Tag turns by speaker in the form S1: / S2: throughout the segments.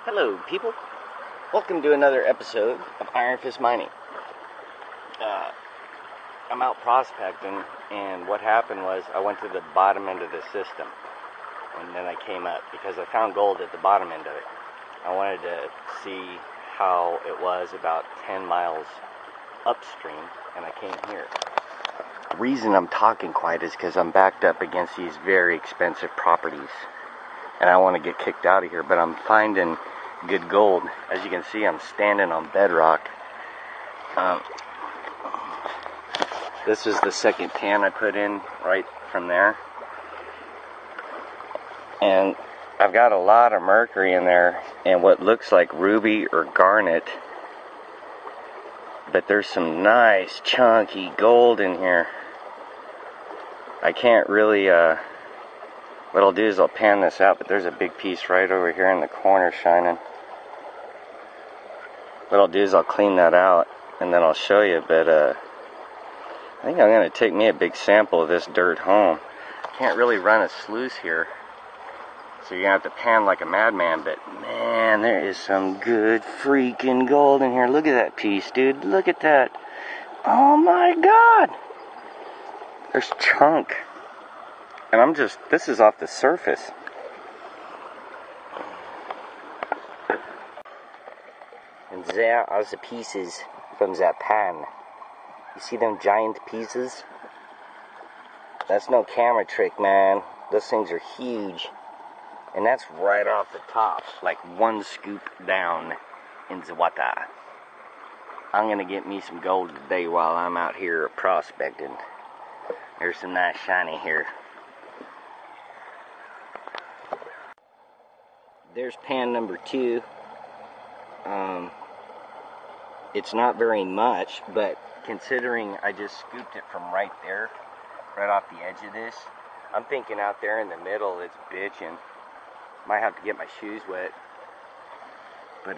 S1: Hello, people. Welcome to another episode of Iron Fist Mining. I'm out prospecting, and what happened was I went to the bottom end of the system, and then I came up because I found gold at the bottom end of it. I wanted to see how it was about 10 miles upstream, and I came here. The reason I'm talking quiet is because I'm backed up against these very expensive properties, and I want to get kicked out of here, but I'm finding good gold. As you can see, I'm standing on bedrock. This is the second pan I put in right from there, and I've got a lot of mercury in there and what looks like ruby or garnet, but there's some nice chunky gold in here. I can't really what I'll do is I'll pan this out, but there's a big piece right over here in the corner shining. What I'll do is I'll clean that out and then I'll show you, but I think I'm going to take me a big sample of this dirt home. Can't really run a sluice here, so you're going to have to pan like a madman, but man, there is some good freaking gold in here. Look at that piece, dude. Look at that. Oh my God. There's chunk. And this is off the surface. And there are the pieces from that pan. You see them giant pieces? That's no camera trick, man. Those things are huge. And that's right off the top, like one scoop down in the water. I'm gonna get me some gold today while I'm out here prospecting. There's some nice shiny here. There's pan number 2. It's not very much, but considering I just scooped it from right there, right off the edge of this, I'm thinking out there in the middle it's bitching. Might have to get my shoes wet, but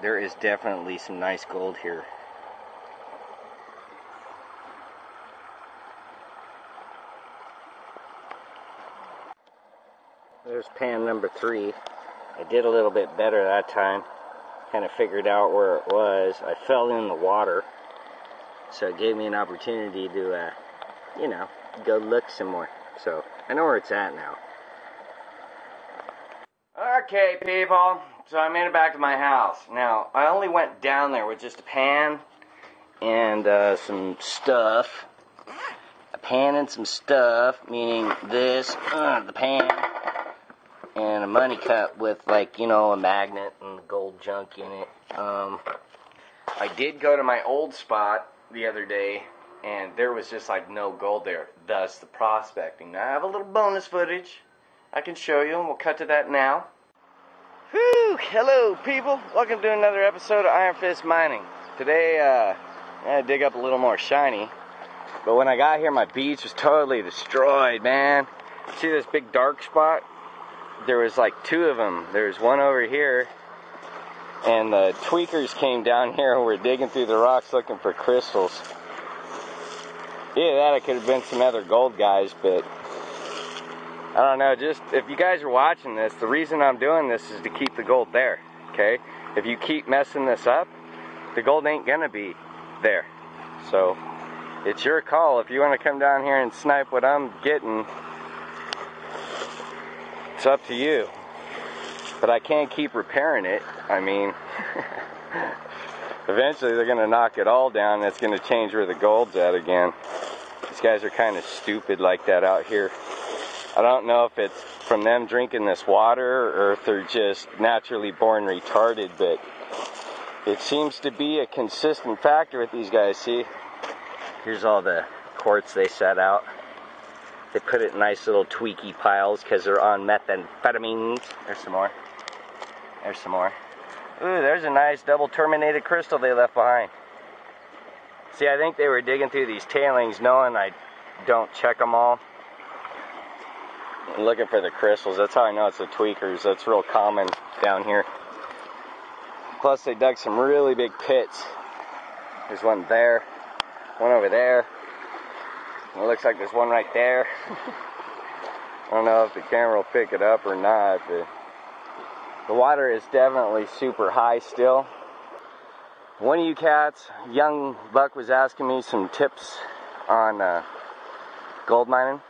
S1: there is definitely some nice gold here. There's pan number 3. I did a little bit better that time. Kind of figured out where it was. I fell in the water, so it gave me an opportunity to, go look some more. So I know where it's at now. Okay, people. So I made it back to my house. Now, I only went down there with just a pan and some stuff. A pan and some stuff, meaning this, the pan, and a money cup with, a magnet and gold junk in it. I did go to my old spot the other day, and there was just no gold there, thus the prospecting. Now I have a little bonus footage I can show you, and we'll cut to that now. Whew! Hello, people. Welcome to another episode of Iron Fist Mining. Today, I had to dig up a little more shiny, but when I got here, my beach was totally destroyed, man. See this big dark spot? There was 2 of them. There's one over here, and the tweakers came down here and were digging through the rocks looking for crystals. Either that, it could have been some other gold guys, but I don't know. Just if you guys are watching this, the reason I'm doing this is to keep the gold there, okay? If you keep messing this up, the gold ain't gonna be there. So it's your call. If you want to come down here and snipe what I'm getting, it's up to you. But I can't keep repairing it. I mean, eventually they're going to knock it all down, and it's going to change where the gold's at again. These guys are kind of stupid like that out here. I don't know if it's from them drinking this water or if they're just naturally born retarded, but it seems to be a consistent factor with these guys. See, here's all the quartz they set out. They put it in nice little tweaky piles because they're on methamphetamines. There's some more. There's some more. Ooh, there's a nice double terminated crystal they left behind. See, I think they were digging through these tailings knowing I don't check them all. I'm looking for the crystals. That's how I know it's the tweakers. That's real common down here. Plus, they dug some really big pits. There's one there, one over there. It looks like there's one right there. I don't know if the camera will pick it up or not, but The water is definitely super high still. One of you cats, young buck, was asking me some tips on gold mining.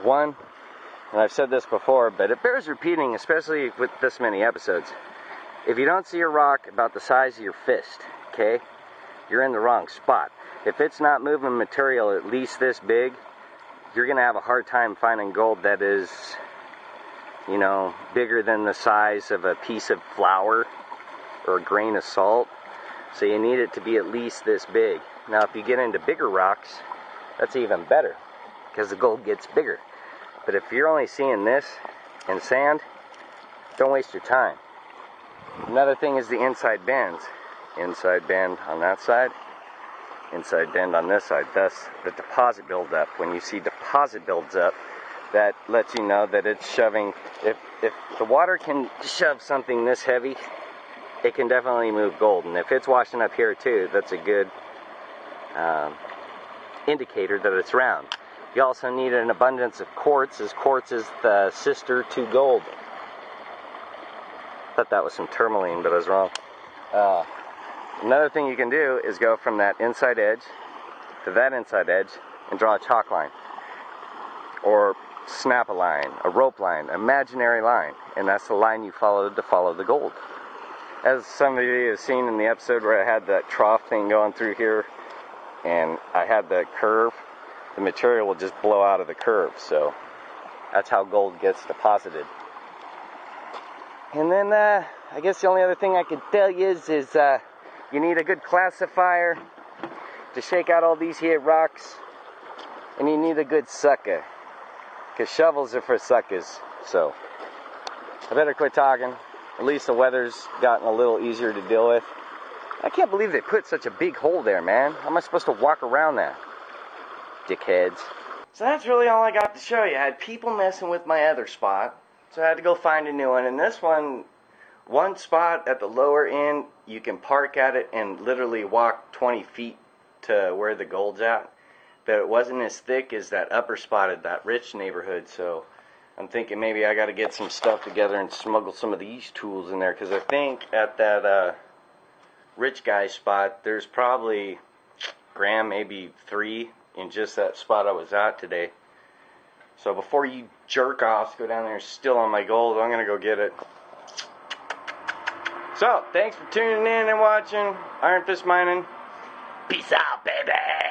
S1: One, and I've said this before, but it bears repeating, especially with this many episodes. If you don't see a rock about the size of your fist, okay, you're in the wrong spot. If it's not moving material at least this big, you're going to have a hard time finding gold that is, you know, bigger than the size of a piece of flour or a grain of salt. So you need it to be at least this big. Now if you get into bigger rocks, that's even better, because the gold gets bigger. But if you're only seeing this in sand, don't waste your time. Another thing is the inside bends. Inside bend on that side, inside bend on this side. Thus, the deposit builds up. When you see deposit builds up, that lets you know that it's shoving. If the water can shove something this heavy, it can definitely move gold. And if it's washing up here too, that's a good indicator that it's round. You also need an abundance of quartz, as quartz is the sister to gold. Thought that was some tourmaline, but I was wrong. Another thing you can do is go from that inside edge to that inside edge and draw a chalk line, or snap a line, a rope line, imaginary line, and that's the line you follow to follow the gold. As some of you have seen in the episode where I had that trough thing going through here, and I had the curve, the material will just blow out of the curve, so that's how gold gets deposited. And then I guess the only other thing I could tell you is you need a good classifier to shake out all these here rocks, and you need a good sucker, because shovels are for suckers. So I better quit talking. At least the weather's gotten a little easier to deal with. I can't believe they put such a big hole there, man. How am I supposed to walk around that? Dickheads. So that's really all I got to show you. I had people messing with my other spot, so I had to go find a new one. And this one spot at the lower end, you can park at it and literally walk 20 feet to where the gold's at. But it wasn't as thick as that upper spot at that rich neighborhood, so I'm thinking maybe I got to get some stuff together and smuggle some of these tools in there, because I think at that rich guy spot, there's probably gram, maybe 3 in just that spot I was at today. So before you jerk offs go down there and steal all my gold, I'm going to go get it. So, thanks for tuning in and watching Iron Fist Mining. Peace out, baby!